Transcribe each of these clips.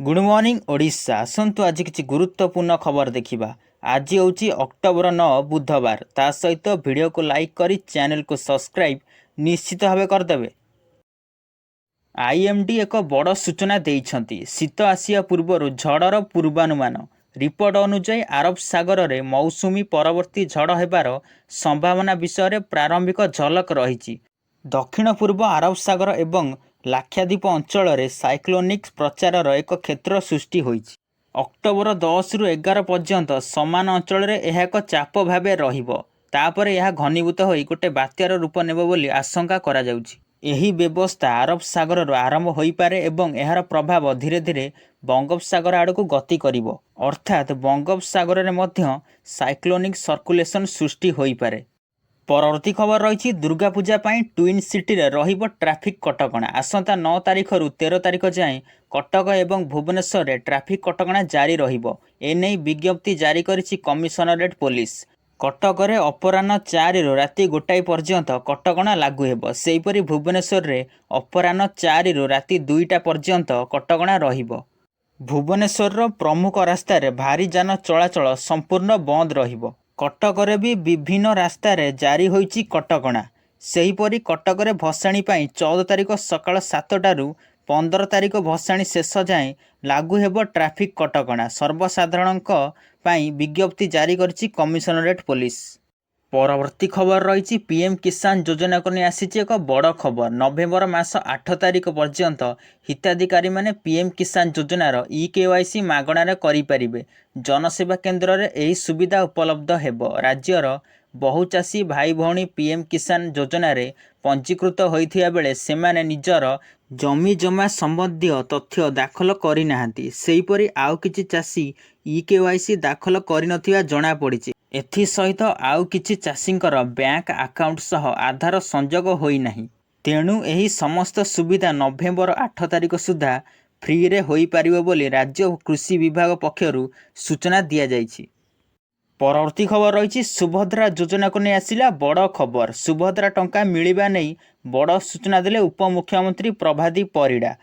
Good morning Odisha. आसतु आज किसी गुरुत्वपूर्ण खबर देखा। आज हूँ अक्टोबर 9 बुधवार। ता सहित वीडियो को लाइक करी चैनल को सब्सक्राइब निश्चित भाव करदे। आईएमडी एक बड़ सूचना देइछंती। शीत आसिया पूर्वर झड़र पूर्वानुमान। रिपोर्ट अनुसार आरब सागर में मौसुमी परवर्ती झड़ हेबार संभावना विषय प्रारंभिक झलक रही। दक्षिण पूर्व आरब सागर एवं लाक्षाद्वीप अंचल में साइक्लोनिक प्रचार एक क्षेत्र सृष्टि होइछि। अक्टोबर 10 रु 11 पर्यंत समान अंचल में यह एक चाप भाव रहीपर यह घनीभूत हो गोटे बात्यार रूप नेब बोली आशंका करा जाउछि। एही व्यवस्था आरब सागर आरंभ हो पारे एवं यार प्रभाव धीरे धीरे बंगोपसागर आड़ को गति करिवो। अर्थात बंगोपसागर में साइक्लोनिक सर्कुलेशन सृष्टि हो पारे। परवर्ती खबर रही दुर्गा पूजा ट्विन सिटी रे रहिबो ट्रैफिक कटकणा। आसंता 9 तारिख रु 13 तारिख जाए कटक एवं भुवनेश्वर रे ट्रैफिक कटकणा जारी रहिबो। एने विज्ञप्ति जारी करिछि कमिशनरेट पुलिस। कटक रे अपराह्न 4 रु राति 1 पर्यंत कटकणा लागू हेबो। सेहीपरि भुवनेश्वर रे अपराह्न 4 रु राति 2टा पर्यंत कटकणा रहिबो। भुवनेश्वर प्रमुख रास्ता रे भारी जान चलाचल संपूर्ण बंद रहिबो। कटक रे भी विभिन्न रास्ता रे जारी होइछि कटकणा। सेहीपरि कटक रे भसाणी 14 तारिख सकाळ 7टा रु 15 तारिख भसाणी शेष जाए लागू हेबो ट्रैफिक कटकणा। सर्वसाधारणक पई विज्ञप्ति जारी करिछि कमिशनरेट पुलिस। परवर्ती खबर रही पीएम किसान योजना को नहीं आसी एक बड़ खबर। नवेम्बर मास 8 तारिख पर्यंत हिताधिकारी माने पीएम किसान योजनार केवाईसी मागणार करें। जनसेवा केन्द्र में यही सुविधा उपलब्ध हेब। राज्यर बहु चाषी भाई भौणी पीएम किसान योजन पंजीकृत होइथिया बेले सेमाने निजर जमी जमा संबंधी तथ्य दाखल करना। सेहीपरि आउ किछि चाषी केवाईसी दाखल करनथिया जणा पड़िछि। एथि सहित आउ किछि चाषींकर बैंक आकाउंट सह आधार संजोग होई नाही। तेणु एही समस्त सुविधा नवेम्बर 8 तारिख सुधा फ्री रे होई पारिबो बोली राज्य कृषि विभाग पक्षरु सूचना दिया जाइछि। परवर्ती खबर रही सुभद्रा योजना को नहीं आसिला बड़ खबर। सुभद्रा टंका मिलिबा नहीं बड़ सूचना देले उपमुख्यमंत्री प्रभादी परिडा।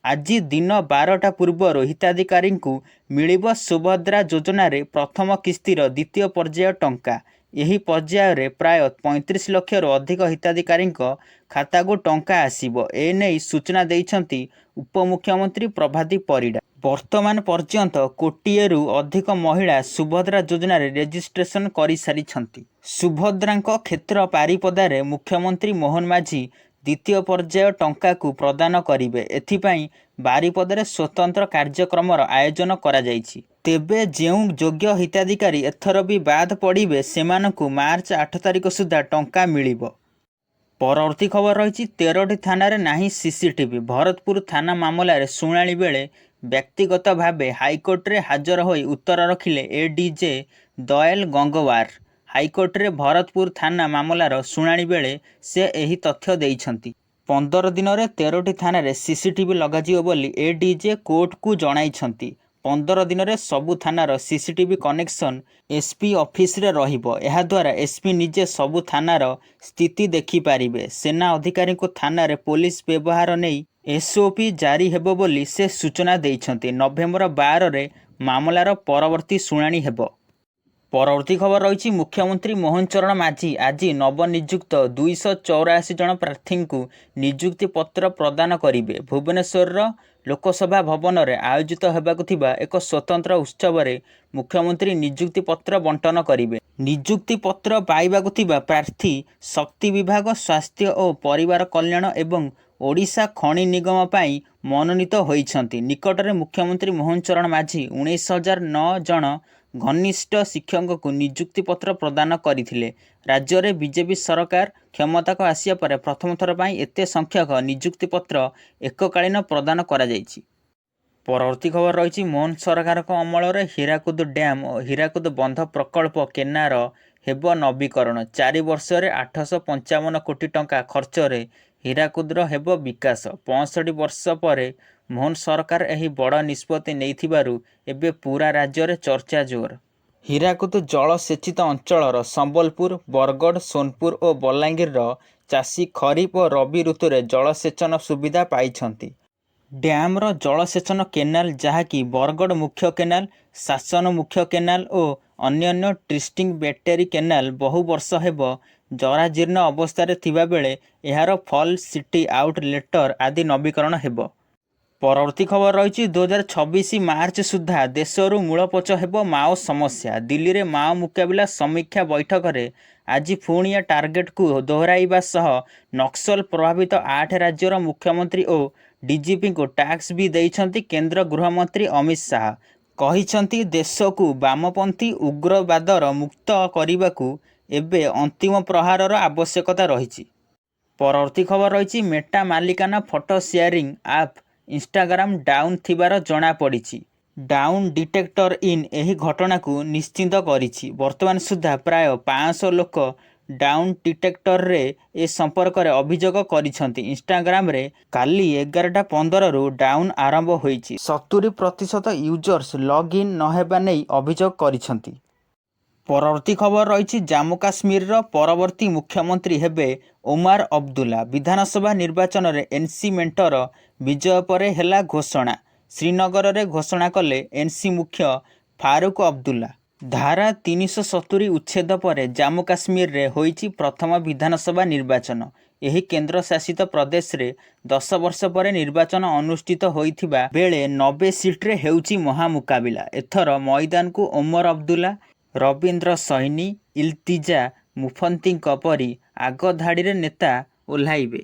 आज दिन 12टा पूर्वर हिताधिकारी को मिलिब सुभद्रा योजना रे प्रथम किस्तिर द्वितीय पर्याय टंका। यही पर्याय रे प्राय 35 लाख रु अधिक हिताधिकारी खाता को टंका आसीबो। एने सूचना देइछंती उपमुख्यमंत्री प्रभादी परिडा। वर्तमान पर्यंत कोटिए रु अधिक महिला सुभद्रा योजना रे रेजिस्ट्रेशन करि सारिछंती। सुभद्रांक क्षेत्र पारिपदारे मुख्यमंत्री मोहन माझी द्वितीय पर्याय टंका को प्रदान करिवे। एथिपाई बारिपदारे स्वतंत्र कार्यक्रम आयोजन करा जाइछि। तेबे जेउ योग्य हिताधिकारी एथर भी बाद पड़िबे सेमानकु मार्च 8 तारिख सुधा टंका मिलिबो। परवर्ती खबर रही 13टी थाना रे नाही सीसीटीवी। भरतपुर थाना मामलें शुणाणी बेले व्यक्तिगत भावे हाइकोर्ट रे हाजर होई उत्तर रखिले एडीजे दयाल गंगवार। हाइकोर्ट रे भरतपुर थाना मामलार शुणाणी बेले से एही तथ्य देइछंती। 15 दिन रे 13टी थाना रे सीसीटीवी लगाजियो बोली एडीजे कोर्ट को जणाइछंती। 15 दिन रे सबु थानार सीसीटीवी कनेक्शन एसपी ऑफिस रे रहिबो। एहा द्वारा एसपी निजे सबु थानार स्थिति देखि पारिबे। सेना अधिकारी को थाना रे पुलिस व्यवहार नहीं एसओपी जारी हेबो बोली से सूचना देइछंती। नवेम्बर 12 रे मामलार परवर्ती शुणाणी हेबो। परवर्ती खबर रही मुख्यमंत्री मोहन चरण माझी आज नवनियुक्त 284 जन प्रार्थी को नियुक्ति पत्र प्रदान करेंगे। भुवनेश्वर लोकसभा भवन में आयोजित होबाकु थिबा एक स्वतंत्र उत्सव रे मुख्यमंत्री नियुक्ति पत्र बंटन करेंगे। नियुक्ति पत्र पाइबाकु थिबा प्रार्थी शक्ति विभाग, स्वास्थ्य और परिवार कल्याण एवं ओडिशा खनि निगम पाई मनोनीत होइछंती। निकटरे मुख्यमंत्री मोहन चरण माझी 19,009 जन घनिष्ठ शिक्षक को नियुक्ति पत्र प्रदान करथिले। राज्य में बीजेपी सरकार क्षमता को आसिया पर प्रथम थर पर एते संख्यक नियुक्ति पत्र एककालीन प्रदान करा जाइछि। परवर्ती खबर रही मोहन सरकार अमल में हीराकुद डैम और हीराकुद बंध प्रकल्प केनार हेब नवीकरण। 4 वर्ष रे 855 कोटी टंका खर्च रे हीराकुदर हेब विकास। 65 वर्ष पर मोहन सरकार एही बड़ निष्पत्ति नेइथिबारु एबे पूरा राज्य रे चर्चा जोर। हीराकुद जलसेचित अंचलर संबलपुर, बरगढ़, सोनपुर और बलांगीर चाषी खरीफ और रबी ऋतु रे जलसेचन सुविधा पाइछंती। ଡ୍ୟାମ୍ର ଜଳସେଚନ କେନାଲ ଯାହାକି ବରଗଡ଼ ମୁଖ୍ୟ କେନାଲ, ଶାସନ ମୁଖ୍ୟ କେନାଲ ଓ ଅନ୍ୟାନ୍ୟ ଟ୍ରିଷ୍ଟିଂ ବ୍ୟାଟେରୀ କେନାଲ ବହୁ ବର୍ଷ ହେବ ଜରାଜୀର୍ଣ୍ଣ ଅବସ୍ଥାରେ ଥିବାବେଳେ ଏହାର ଫଲ୍ ସିଟି ଆଉଟ୍ ଲେଟର ଆଦି ନବୀକରଣ ହେବ। ପରବର୍ତ୍ତୀ ଖବର ରହିଛି 2026 ମାର୍ଚ୍ଚ ସୁଦ୍ଧା ଦେଶରୁ ମୂଳପୋଛ ହେବ ମାଓ ସମସ୍ୟା। ଦିଲ୍ଲୀରେ ମାଓ ମୁକାବିଲା ସମୀକ୍ଷା ବୈଠକରେ ଆଜି ପୁଣି ଏ ଟାର୍ଗେଟକୁ ଦୋହରାଇବା ସହ ନକ୍ସଲ ପ୍ରଭାବିତ 8 ରାଜ୍ୟର ମୁଖ୍ୟମନ୍ତ୍ରୀ ଓ ଡିଜିପିଙ୍କୁ ଟାସ୍କ ବି ଦେଇଛନ୍ତି କେନ୍ଦ୍ର ଗୃହମନ୍ତ୍ରୀ ଅମିତ ଶାହ। କହିଛନ୍ତି ଦେଶକୁ ବାମପନ୍ଥୀ ଉଗ୍ରବାଦର ମୁକ୍ତ କରିବାକୁ ଏବେ ଅନ୍ତିମ ପ୍ରହାରର ଆବଶ୍ୟକତା ରହିଛି। ପରବର୍ତ୍ତୀ ଖବର ରହିଛି ମେଟା ମାଲିକାନା photo sharing app Instagram down ଥିବାର ଜଣାପଡ଼ିଛି। ଡାଉନ୍ ଡିଟେକ୍ଟର ଇନ୍ ଏହି ଘଟଣାକୁ ନିଶ୍ଚିତ କରିଛି। ବର୍ତ୍ତମାନ ସୁଦ୍ଧା ପ୍ରାୟ 500 ଲୋକ ଡାଉନ୍ ଡିଟେକ୍ଟରରେ ଏ ସମ୍ପର୍କରେ ଅଭିଯୋଗ କରିଛନ୍ତି। ଇନଷ୍ଟାଗ୍ରାମରେ କାଲି 11:15ରୁ ଡାଉନ୍ ଆରମ୍ଭ ହୋଇଛି। 70% ୟୁଜର୍ସ ଲଗ୍ ଇନ୍ ନହେବା ନେଇ ଅଭିଯୋଗ କରିଛନ୍ତି। ପରବର୍ତ୍ତୀ ଖବର ରହିଛି ଜାମ୍ମୁ କାଶ୍ମୀରର ପରବର୍ତ୍ତୀ ମୁଖ୍ୟମନ୍ତ୍ରୀ ହେବେ ଓମାର ଅବଦୁଲ୍ଲା। ବିଧାନସଭା ନିର୍ବାଚନରେ ଏନ୍ସି ମେଣ୍ଟର ବିଜୟ ପରେ ହେଲା ଘୋଷଣା। ଶ୍ରୀନଗରରେ ଘୋଷଣା କଲେ ଏନ୍ସି ମୁଖ୍ୟ ଫାରୁକ ଅବଦୁଲ୍ଲା। ଧାରା 370 ଉଚ୍ଛେଦ ପରେ ଜାମ୍ମୁ କାଶ୍ମୀରରେ ହୋଇଛି ପ୍ରଥମ ବିଧାନସଭା ନିର୍ବାଚନ। ଏହି କେନ୍ଦ୍ରଶାସିତ ପ୍ରଦେଶରେ 10 ବର୍ଷ ପରେ ନିର୍ବାଚନ ଅନୁଷ୍ଠିତ ହୋଇଥିବା ବେଳେ 90 ସିଟ୍ରେ ହେଉଛି ମହାମୁକାବିଲା। ଏଥର ମଇଦାନକୁ ଓମର ଅବଦୁଲ୍ଲା, ରବୀନ୍ଦ୍ର ସୈନୀ, ଇଲ୍ତିଜା ମୁଫତିଙ୍କ ପରି ଆଗ ଧାଡ଼ିରେ ନେତା ଓହ୍ଲାଇବେ।